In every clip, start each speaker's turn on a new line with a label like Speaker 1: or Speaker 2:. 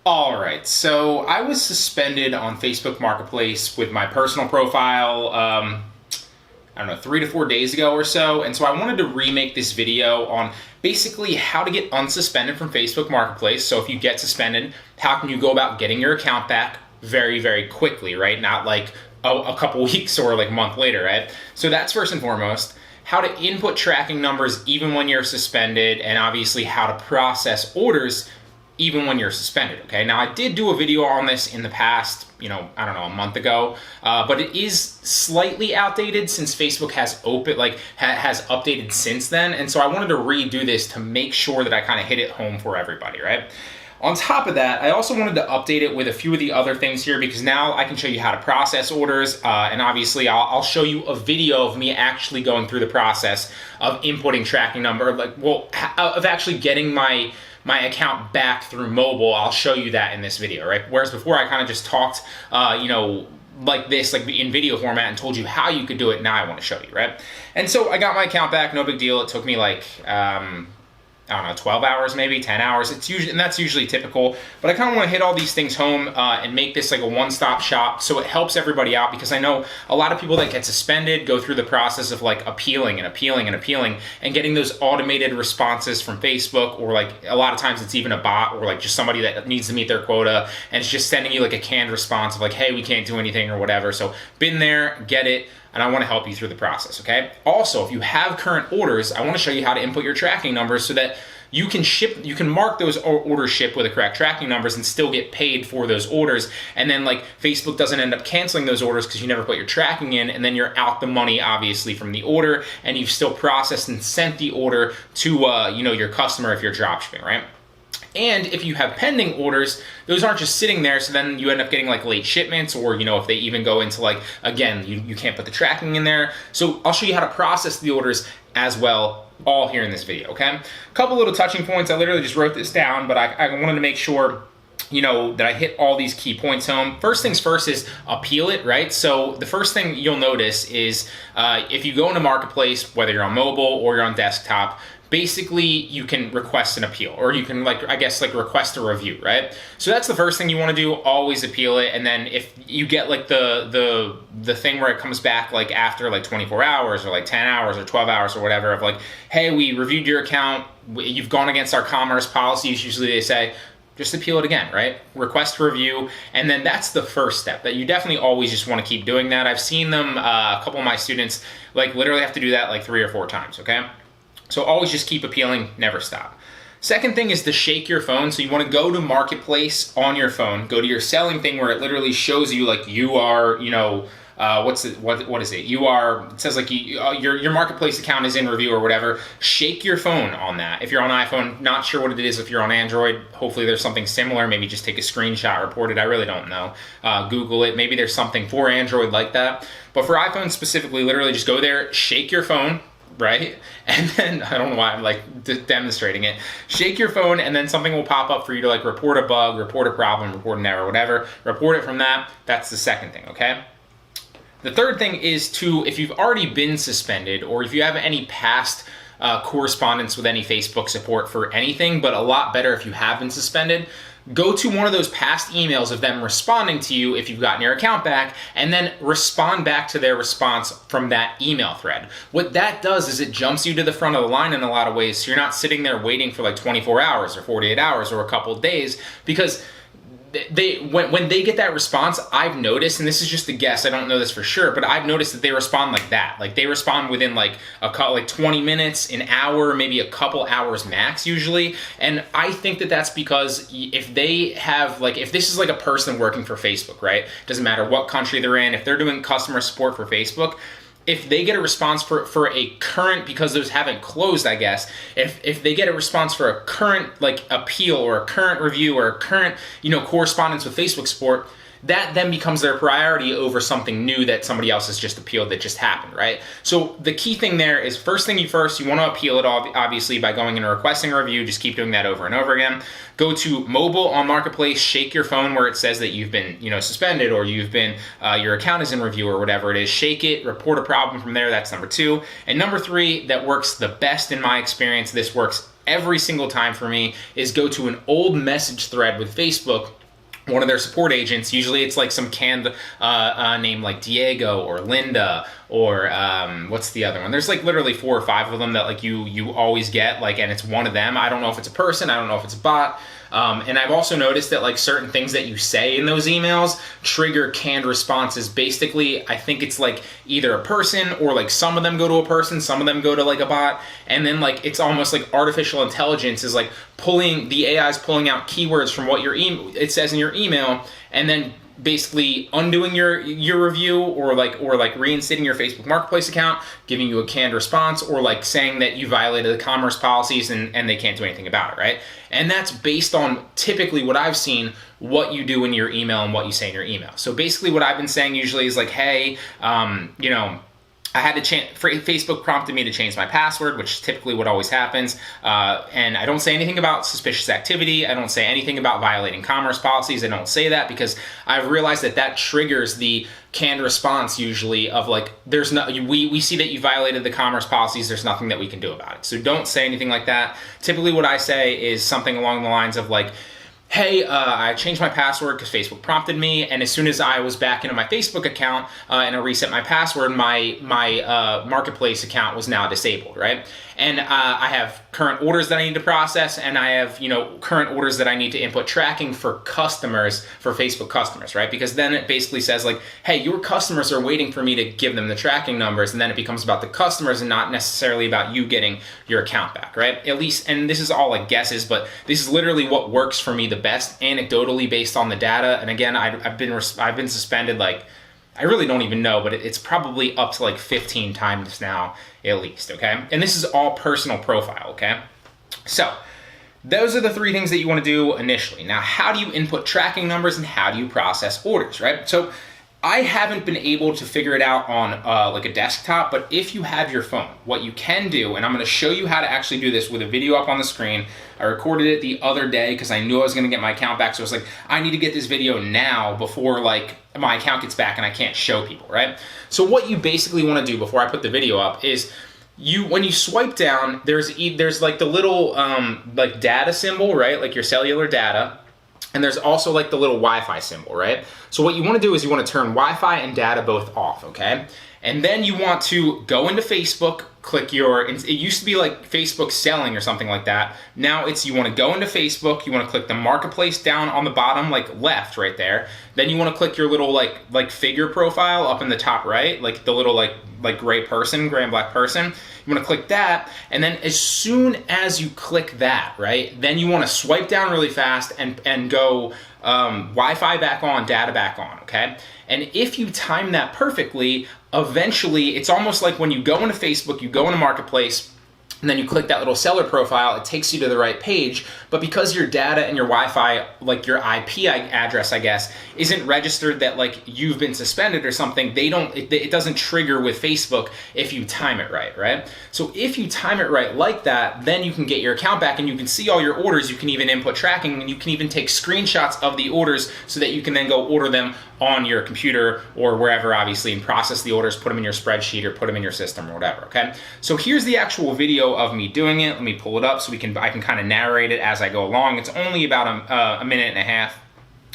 Speaker 1: All right, so I was suspended on Facebook Marketplace with my personal profile, I don't know, 3 to 4 days ago or so. And so I wanted to remake this video on basically how to get unsuspended from Facebook Marketplace. So if you get suspended, how can you go about getting your account back very, very quickly, right? Not like a couple weeks or like a month later, right? So that's first and foremost. How to input tracking numbers even when you're suspended, and obviously how to process orders even when you're suspended, okay? Now, I did do a video on this in the past, I don't know, a month ago, but it is slightly outdated since Facebook has has updated since then, and so I wanted to redo this to make sure that I kind of hit it home for everybody, right? On top of that, I also wanted to update it with a few of the other things here because now I can show you how to process orders, and obviously I'll show you a video of me actually going through the process of inputting tracking number, of actually getting my account back through mobile. I'll show you that in this video, right? Whereas before I kind of just talked, like this, like in video format and told you how you could do it. Now I want to show you, right? And so I got my account back, no big deal. It took me like, I don't know, 12 hours, maybe 10 hours. And that's usually typical, but I kind of want to hit all these things home and make this like a one-stop shop so it helps everybody out, because I know a lot of people that get suspended go through the process of like appealing and getting those automated responses from Facebook, or like a lot of times it's even a bot or like just somebody that needs to meet their quota and it's just sending you like a canned response of like, hey, we can't do anything or whatever. So been there, get it. And I want to help you through the process, okay? Also, if you have current orders, I want to show you how to input your tracking numbers so that you can mark those orders shipped with the correct tracking numbers and still get paid for those orders. And then like Facebook doesn't end up canceling those orders because you never put your tracking in, and then you're out the money obviously from the order, and you've still processed and sent the order to your customer if you're dropshipping, right? And if you have pending orders, those aren't just sitting there, so then you end up getting like late shipments, or if they even go into like, again, you can't put the tracking in there. So I'll show you how to process the orders as well, all here in this video, okay? A couple little touching points. I literally just wrote this down, but I wanted to make sure that I hit all these key points home. First things first is appeal it, right? So the first thing you'll notice is if you go into Marketplace, whether you're on mobile or you're on desktop, basically you can request an appeal, or you can request a review, right? So that's the first thing you want to do, always appeal it. And then if you get like the thing where it comes back like after like 24 hours or like 10 hours or 12 hours or whatever of like, hey, we reviewed your account, you've gone against our commerce policies, usually they say, just appeal it again, right? Request a review, and then that's the first step that you definitely always just want to keep doing that. I've seen them, a couple of my students like literally have to do that like 3 or 4 times, okay? So always just keep appealing, never stop. Second thing is to shake your phone. So you want to go to Marketplace on your phone, go to your selling thing where it literally shows you like you are, what is it? It says like your Marketplace account is in review or whatever. Shake your phone on that. If you're on iPhone, not sure what it is. If you're on Android, hopefully there's something similar. Maybe just take a screenshot, report it. I really don't know. Google it. Maybe there's something for Android like that. But for iPhone specifically, literally just go there, shake your phone, right? And then, I don't know why I'm like demonstrating it. Shake your phone, and then something will pop up for you to like report a bug, report a problem, report an error, whatever. Report it from that. That's the second thing, okay? The third thing is if you've already been suspended, or if you have any past correspondence with any Facebook support for anything, but a lot better if you have been suspended, go to one of those past emails of them responding to you if you've gotten your account back, and then respond back to their response from that email thread. What that does is it jumps you to the front of the line in a lot of ways, so you're not sitting there waiting for like 24 hours or 48 hours or a couple of days, because when they get that response, I've noticed, and this is just a guess, I don't know this for sure, but I've noticed that they respond like that. Like they respond within like 20 minutes, an hour, maybe a couple hours max usually. And I think that that's because if they have if this is like a person working for Facebook, right? Doesn't matter what country they're in, if they're doing customer support for Facebook, if they get a response for a current, because those haven't closed, I guess, if they get a response for a current like appeal or a current review or a current, correspondence with Facebook support, that then becomes their priority over something new that somebody else has just appealed that just happened, right? So the key thing there is you want to appeal it obviously by going and requesting a review. Just keep doing that over and over again. Go to mobile on Marketplace, shake your phone where it says that you've been, suspended, or you've been, your account is in review or whatever it is. Shake it, report a problem from there. That's number 2. And number 3, that works the best in my experience. This works every single time for me is go to an old message thread with Facebook, one of their support agents. Usually it's like some canned name like Diego or Linda or what's the other one? There's like literally 4 or 5 of them that like you always get, like, and it's one of them. I don't know if it's a person, I don't know if it's a bot. And I've also noticed that like certain things that you say in those emails trigger canned responses. Basically, I think it's like either a person, or like some of them go to a person, some of them go to like a bot, and then like it's almost like artificial intelligence is like the AI is pulling out keywords from what it says in your email, and then basically undoing your review, or like reinstating your Facebook Marketplace account, giving you a canned response, or like saying that you violated the commerce policies and they can't do anything about it, right? And that's based on typically what I've seen, what you do in your email and what you say in your email. So basically what I've been saying usually is like, hey, you know, I had to Facebook prompted me to change my password, which is typically what always happens. And I don't say anything about suspicious activity. I don't say anything about violating commerce policies. I don't say that because I've realized that triggers the canned response usually of like, we see that you violated the commerce policies. There's nothing that we can do about it. So don't say anything like that. Typically what I say is something along the lines of like, hey, I changed my password because Facebook prompted me, and as soon as I was back into my Facebook account and I reset my password, my Marketplace account was now disabled, right? And I have current orders that I need to process, and I have, you know, current orders that I need to input tracking for customers, for Facebook customers, right? Because then it basically says like, hey, your customers are waiting for me to give them the tracking numbers, and then it becomes about the customers and not necessarily about you getting your account back, right? At least, and this is all like guesses, but this is literally what works for me the best anecdotally based on the data. And again, I've been suspended, like, I really don't even know, but it's probably up to like 15 times now at least, okay? And this is all personal profile, okay? So those are the 3 things that you want to do initially. Now, how do you input tracking numbers and how do you process orders, right? So I haven't been able to figure it out on like a desktop, but if you have your phone, what you can do, and I'm going to show you how to actually do this with a video up on the screen. I recorded it the other day because I knew I was going to get my account back, so I was like, I need to get this video now before like my account gets back and I can't show people, right? So what you basically want to do before I put the video up is when you swipe down, there's like the little like data symbol, right? Like your cellular data. And there's also like the little Wi-Fi symbol, right? So what you want to do is you want to turn Wi-Fi and data both off, okay? And then you want to go into Facebook, click it used to be like Facebook selling or something like that. Now you want to go into Facebook, you want to click the Marketplace down on the bottom, like left right there. Then you want to click your little like figure profile up in the top right, like the little like gray and black person. You want to click that, and then as soon as you click that, right, then you want to swipe down really fast and go Wi-Fi back on, data back on, okay? And if you time that perfectly, eventually, it's almost like when you go into Facebook, you go into Marketplace, and then you click that little seller profile, it takes you to the right page, but because your data and your Wi-Fi, like your IP address, I guess, isn't registered that like you've been suspended or something, it doesn't trigger with Facebook if you time it right? So if you time it right like that, then you can get your account back and you can see all your orders, you can even input tracking, and you can even take screenshots of the orders so that you can then go order them on your computer or wherever, obviously, and process the orders, put them in your spreadsheet or put them in your system or whatever, okay? So here's the actual video of me doing it. Let me pull it up so I can kind of narrate it as I go along. It's only about a minute and a half.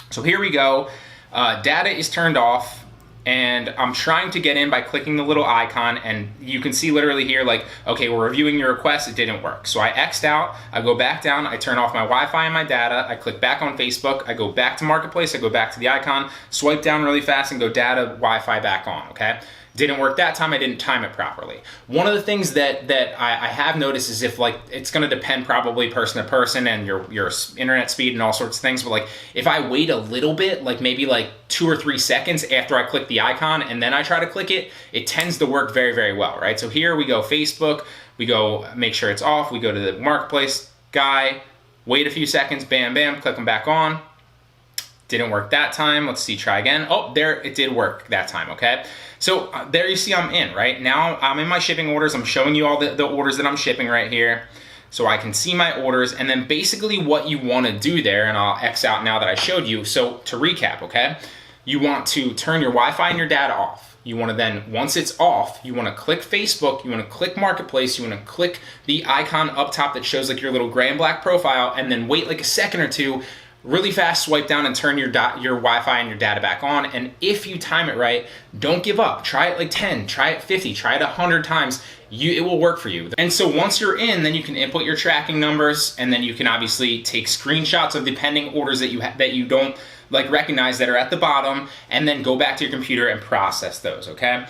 Speaker 1: So here we go. Data is turned off, and I'm trying to get in by clicking the little icon, and you can see literally here like, okay, we're reviewing your request, it didn't work. So I X'd out, I go back down, I turn off my Wi-Fi and my data, I click back on Facebook, I go back to Marketplace, I go back to the icon, swipe down really fast and go data, Wi-Fi back on, okay? Didn't work that time, I didn't time it properly. One of the things that I have noticed is if like, it's gonna depend probably person to person and your internet speed and all sorts of things, but like if I wait a little bit, like maybe like 2 or 3 seconds after I click the icon and then I try to click it, it tends to work very, very well, right? So here we go Facebook, we go make sure it's off, we go to the Marketplace guy, wait a few seconds, bam, bam, click them back on. Didn't work that time. Let's see, try again. Oh, there, it did work that time, okay? So there you see I'm in, right? Now I'm in my shipping orders. I'm showing you all the orders that I'm shipping right here. So I can see my orders, and then basically what you wanna do there, and I'll X out now that I showed you. So to recap, okay? You want to turn your Wi-Fi and your data off. you want to then, once it's off, you want to click Facebook, you want to click Marketplace, you want to click the icon up top that shows like your little gray and black profile, and then wait like a second or two, really fast swipe down and turn your Wi-Fi and your data back on. And if you time it right, don't give up. Try it like 10, try it 50, try it 100 times. It will work for you. And so once you're in, then you can input your tracking numbers, and then you can obviously take screenshots of the pending orders that you don't like recognize that are at the bottom, and then go back to your computer and process those, okay?